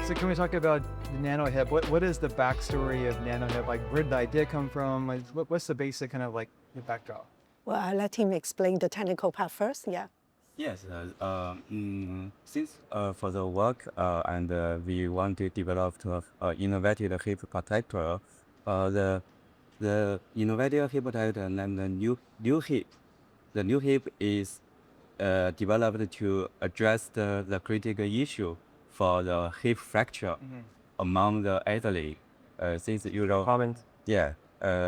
So can we talk about the NanoHip? What is the backstory of NanoHip? Like, where did the idea come from? Like, what's the basic kind of like the backdrop? Well, I'll let him explain the technical part first. Yeah. Yes, since for the work and we want to develop innovative hip protector, the innovative hip protector named the new hip. The new hip is developed to address the critical issue for the hip fracture among the elderly. Since Common. yeah,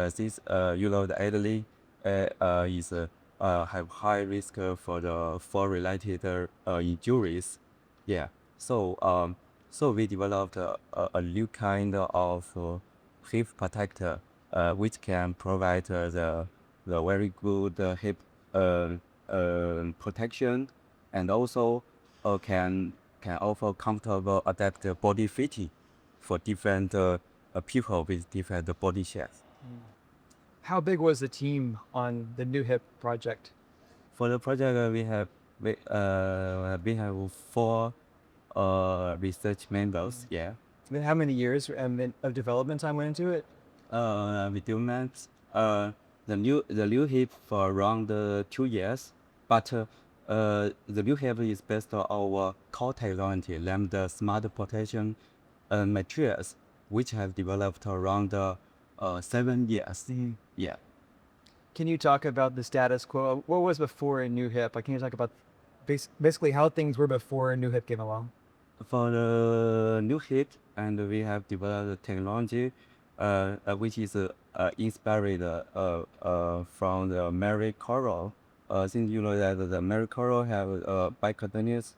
since the elderly is have high risk for the fall related injuries. Yeah. So we developed a new kind of hip protector, which can provide the very good hip protection, and also can offer comfortable adaptive body fitting for different people with different body shapes. How big was the team on the NuHip project? For the project, we have four research members. Yeah. I mean, how many years of development time went into it? We do maths. The new hip for around 2 years, but the new hip is based on our core technology, lambda smart protection materials, which have developed around 7 years. Yeah. Can you talk about the status quo? What was before NuHip? Like, can you talk about basically how things were before NuHip came along? For the new hip, and we have developed technology, which is inspired from the Mary coral. Since you know that the Mary coral have a bicontinuous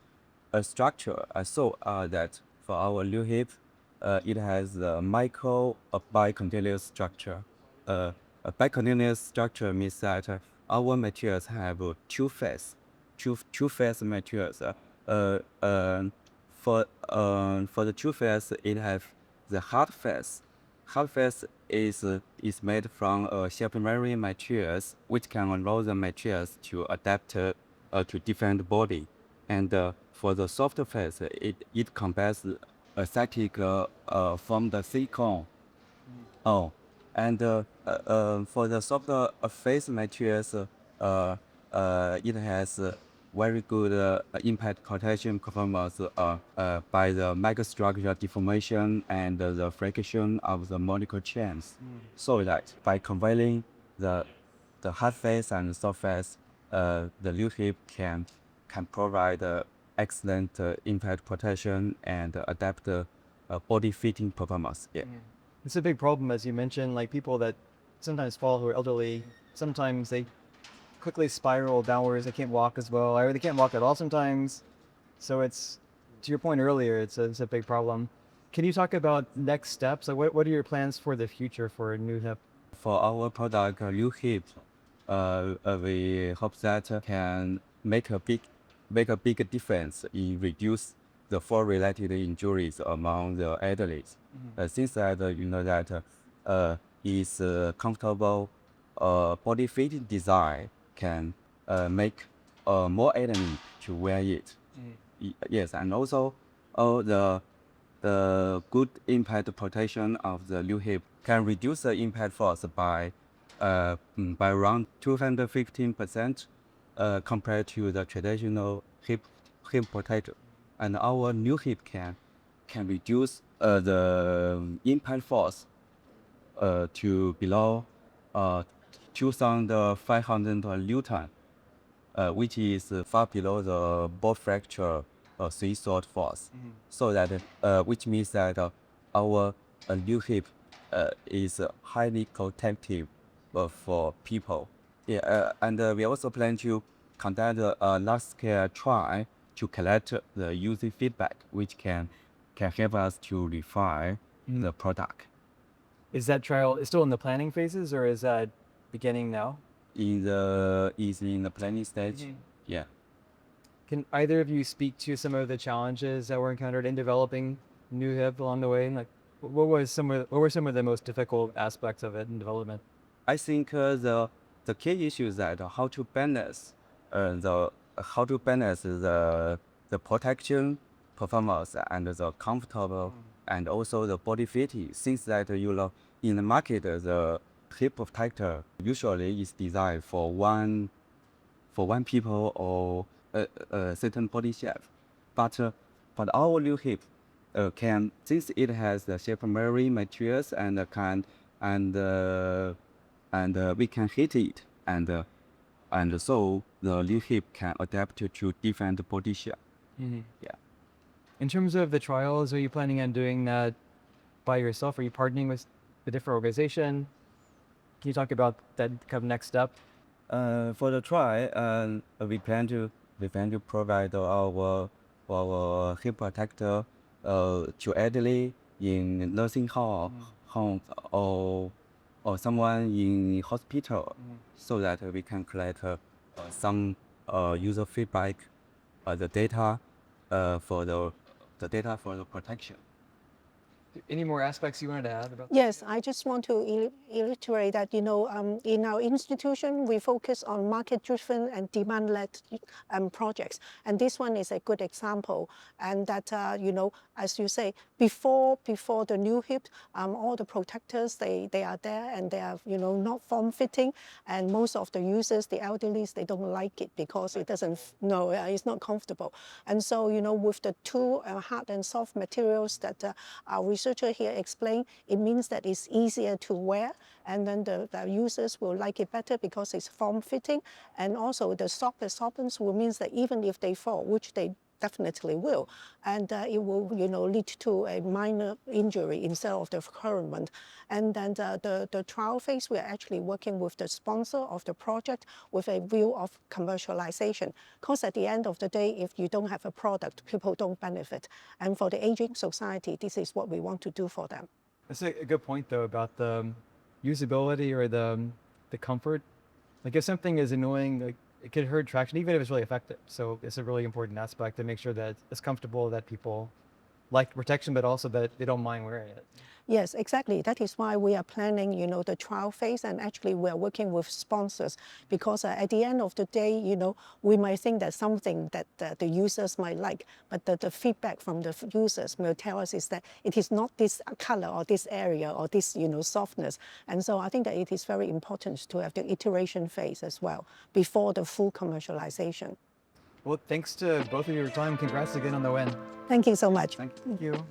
structure, so that for our new hip, it has a micro bicontinuous structure. A bicontinuous structure means that our materials have two phase materials. For the two phase, it has the hard phase. Hard phase is made from supplementary materials, which can allow the materials to adapt to different body. And for the soft phase, it compares aesthetic from the silicone. Oh, and for the soft phase materials, it has very good impact protection performance by the microstructure deformation and the friction of the molecular chains. So that by combining the hard phase and soft phase, the new hip can provide excellent impact protection and adapt body fitting performance. Yeah. It's a big problem, as you mentioned, like people that sometimes fall who are elderly, sometimes they quickly spiral downwards, they can't walk as well, or they can't walk at all sometimes. So it's, to your point earlier, it's a big problem. Can you talk about next steps? Like what are your plans for the future for NuHip? For our product, new hip, we hope that can make a big difference in reduce the fall-related injuries among the elderly. Since that you know that is comfortable body fitting design can make more elderly to wear it. Yes, and also the good impact protection of the new hip can reduce the impact force by around 215% compared to the traditional hip protector. And our new hip can reduce the impact force to below 2,500 Newton, which is far below the bone fracture threshold force. So that which means that our new hip is highly protective for people. Yeah, and we also plan to conduct a large-scale trial to collect the user feedback, which can help us to refine the product. Is that trial still in the planning phases, or is that beginning now? Is in the planning stage. Yeah. Can either of you speak to some of the challenges that were encountered in developing NuHip along the way? Like, what were some of the most difficult aspects of it in development? I think the key issue is that how to balance the protection performance and the comfortable and also the body fitting. Since that in the market the hip protector usually is designed for one people or a certain body shape, but our new hip can, since it has the shape memory materials and we can hit it and so the new hip can adapt to different body shape. Yeah. In terms of the trials, are you planning on doing that by yourself? Are you partnering with a different organization? Can you talk about that kind of next step? For the trial, we plan to provide our hip protector to elderly in nursing homes or someone in hospital, so that we can collect some user feedback, the data for the protection. Any more aspects you wanted to add about? Yes, I just want to reiterate that, in our institution, we focus on market-driven and demand-led projects. And this one is a good example. And that, as you say, before the NuHip, all the protectors, they are there and they are, not form-fitting. And most of the users, the elderly, they don't like it because it doesn't, it's not comfortable. And so, with the two hard and soft materials that our researcher here explained, it means that it's easier to wear, and then the users will like it better because it's form-fitting. And also the soft absorbance will mean that even if they fall, which they definitely will, and it will lead to a minor injury instead of the current one. And then the trial phase, we are actually working with the sponsor of the project with a view of commercialization, because at the end of the day, if you don't have a product, people don't benefit. And for the aging society, this is what we want to do for them. That's a good point, though, about the usability or the comfort. Like if something is annoying, like it could hurt traction, even if it's really effective. So it's a really important aspect to make sure that it's comfortable, that people like the protection, but also that they don't mind wearing it. Yes, exactly. That is why we are planning, the trial phase, and actually we are working with sponsors, because at the end of the day, we might think that something that the users might like, but the feedback from the users will tell us is that it is not this color or this area or this, softness. And so I think that it is very important to have the iteration phase as well before the full commercialization. Well, thanks to both of your time. Congrats again on the win. Thank you so much. Thank you. Thank you.